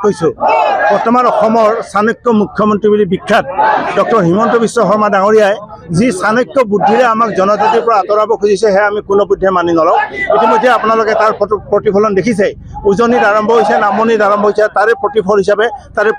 কৈছোঁ বৰ্তমান অসমৰ চাণক্য মুখ্যমন্ত্ৰী বুলি বিখ্যাত ডক্টৰ হিমন্ত বিশ্ব শৰ্মা ডাঙৰীয়াই যি চাণক্য বুদ্ধিৰে আমাক জনজাতিৰ পৰা আঁতৰাব খুজিছে সেয়া আমি কোনোপধ্যে মানি নলওঁ। ইতিমধ্যে আপোনালোকে তাৰ প্ৰতিফলন দেখিছে। উজনিত আৰম্ভ হৈছে, নামনিত আৰম্ভ হৈছে। তাৰে প্ৰতিফল হিচাপে তাৰে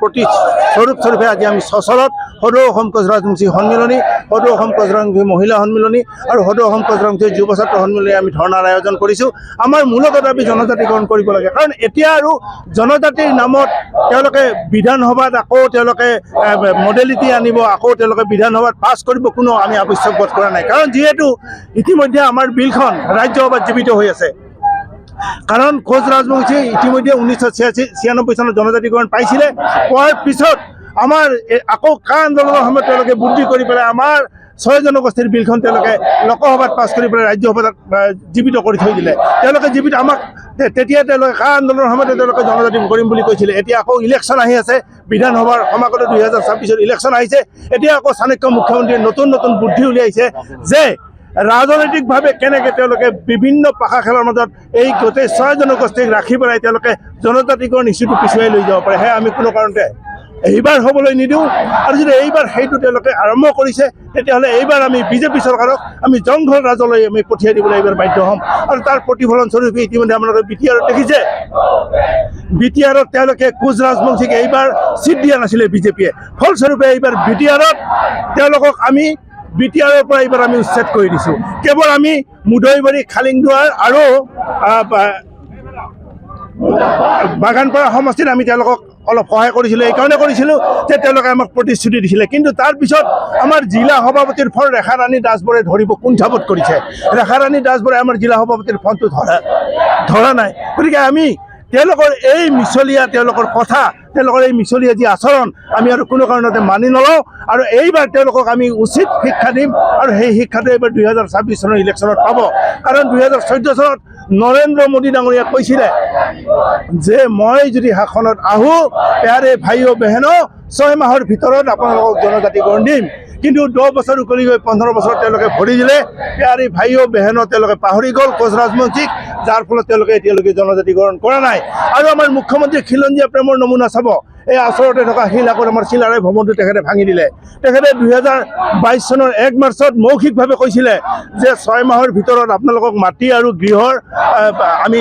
স্বৰূপে আজি আমি চচলত সদৌ অসম কোচ ৰাজবংশী সন্মিলনী, সদৌ অসম কোচ ৰাজবংশী মহিলা সন্মিলনী আৰু সদৌ অসম কোচ ৰাজবংশী যুৱ ছাত্ৰ সন্মিলনী আমি ধৰ্ণাৰ আয়োজন কৰিছোঁ। আমাৰ মূলত দাবী জনজাতিকৰণ কৰিব লাগে, কাৰণ এতিয়া আৰু জনজাতিৰ নামত তেওঁলোকে বিধানসভাত আকৌ তেওঁলোকে মডেলিটি আনিব, আকৌ তেওঁলোকে বিধানসভাত পাছ কৰিব, কোনো আমি আৱশ্যক বোধ কৰা নাই। কাৰণ যিহেতু ইতিমধ্যে আমাৰ বিলখন ৰাজ্যসভাত জীৱিত হৈ আছে। কাৰণ কোচ ৰাজবংশী ইতিমধ্যে 1996 চনত জনজাতিকৰণ পাইছিলে। পোৱাৰ পিছত আমাৰ আকৌ কা আন্দোলনৰ সময়ত তেওঁলোকে বুদ্ধি কৰি পেলাই আমাৰ 6 জনগোষ্ঠীৰ বিলখন তেওঁলোকে লোকসভাত পাছ কৰি পেলাই ৰাজ্যসভাত জীৱিত কৰি থৈ দিলে। তেওঁলোকে জীৱিত আমাক তেতিয়া তেওঁলোকে কা আন্দোলনৰ সময়তে তেওঁলোকে জনজাতি কৰিম বুলি কৈছিলে। এতিয়া আকৌ ইলেকশ্যন আহি আছে, বিধানসভাৰ সমাগত 2026 ইলেকশ্যন আহিছে। এতিয়া আকৌ চাণক্য মুখ্যমন্ত্ৰীয়ে নতুন নতুন বুদ্ধি উলিয়াইছে যে ৰাজনৈতিকভাৱে কেনেকৈ তেওঁলোকে বিভিন্ন পাশা খেলৰ মাজত এই গোটেই 6 জনগোষ্ঠীক ৰাখি পেলাই তেওঁলোকে জনজাতিকৰণ ইছ্যুটো পিছুৱাই লৈ যাব পাৰে। সেয়া আমি কোনো কাৰণতে এইবাৰ হ'বলৈ নিদিওঁ। আৰু যদি এইবাৰ সেইটো তেওঁলোকে আৰম্ভ কৰিছে, তেতিয়াহ'লে এইবাৰ আমি বিজেপি চৰকাৰক আমি জংঘল ৰাজলৈ আমি পঠিয়াই দিবলৈ এইবাৰ বাধ্য হ'ম। আৰু তাৰ প্ৰতিফলন স্বৰূপে ইতিমধ্যে আপোনালোকে BTRত দেখিছে, BTRত তেওঁলোকে কোচ ৰাজবংশীক এইবাৰ চিট দিয়া নাছিলে বিজেপিয়ে। ফলস্বৰূপে এইবাৰ BTRত তেওঁলোকক আমি BTRৰ পৰা এইবাৰ আমি উচ্ছেদ কৰি দিছোঁ। কেৱল আমি মুদৈবাৰী, খালিংদুৱাৰ আৰু বাগানপাৰা সমষ্টিত আমি তেওঁলোকক অলপ সহায় কৰিছিলোঁ। এইকাৰণে কৰিছিলোঁ যে তেওঁলোকে আমাক প্ৰতিশ্ৰুতি দিছিলে। কিন্তু তাৰপিছত আমাৰ জিলা সভাপতিৰ ফোন ৰেখাৰাণী দাসবৰে ধৰিব কুণ্ঠাবোধ কৰিছে। ৰেখাৰাণী দাসবৰে আমাৰ জিলা সভাপতিৰ ফোনটো ধৰা নাই। গতিকে আমি তেওঁলোকৰ এই মিছলীয়া তেওঁলোকৰ কথা, তেওঁলোকৰ এই মিছলীয়া যি আচৰণ আমি আৰু কোনো কাৰণতে মানি নলওঁ। আৰু এইবাৰ তেওঁলোকক আমি উচিত শিক্ষা দিম, আৰু সেই শিক্ষাটো এইবাৰ 2026 চনৰ ইলেকশ্যনত পাব। কাৰণ 2014 চনত নৰেন্দ্ৰ মোদী ডাঙৰীয়াই কৈছিলে যে মই যদি শাসনত আহোঁ, প্যাৰে ভাইও বেহেনো 6 মাহৰ ভিতৰত আপোনালোকক জনজাতিকৰণ দিম। কিন্তু 10 বছৰ উকলি গৈ 15 বছৰ তেওঁলোকে ভৰি দিলে। প্যাৰী ভাইও বেহেনো তেওঁলোকে পাহৰি গ'ল কোচ ৰাজবংশীক, যাৰ ফলত তেওঁলোকে এতিয়ালৈকে জনজাতিকৰণ কৰা নাই। আৰু আমাৰ মুখ্যমন্ত্ৰী খিলঞ্জীয়া প্ৰেমৰ নমুনা চাব। এই ওচৰতে থকা শিলাকোট আমাৰ চিলাৰায় ভৱনটো তেখেতে ভাঙি দিলে। তেখেতে 2022 চনৰ 1 মাৰ্চত মৌখিকভাৱে কৈছিলে যে 6 মাহৰ ভিতৰত আপোনালোকক মাটি আৰু গৃহৰ আমি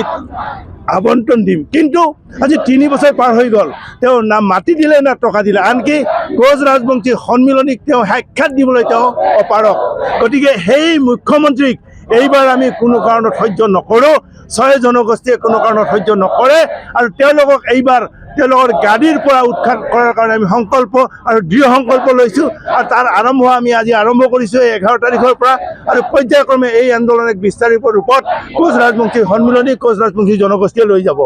আবণ্টন দিম। কিন্তু আজি 3 বছৰ পাৰ হৈ গ'ল, তেওঁ না মাটি দিলে না টকা দিলে। আনকি কোচ ৰাজবংশী সন্মিলনীক তেওঁ সাক্ষাৎ দিবলৈ তেওঁ অপাৰক। গতিকে সেই মুখ্যমন্ত্ৰীক এইবাৰ আমি কোনো কাৰণত সহ্য নকৰোঁ। 6 জনগোষ্ঠীয়ে কোনো কাৰণত সহ্য নকৰে। আৰু তেওঁলোকক এইবাৰ তেওঁলোকৰ গাড়ীৰ পৰা উৎখাত কৰাৰ কাৰণে আমি সংকল্প আৰু দৃঢ় সংকল্প লৈছোঁ। আৰু তাৰ আমি আজি আৰম্ভ কৰিছোঁ এই 11 তাৰিখৰ পৰা। আৰু পৰ্যায়ক্ৰমে এই আন্দোলন এক বিস্তাৰিত ৰূপত কোচ ৰাজবংশী সন্মিলনী, কোচ ৰাজবংশী জনগোষ্ঠীয়ে লৈ যাব।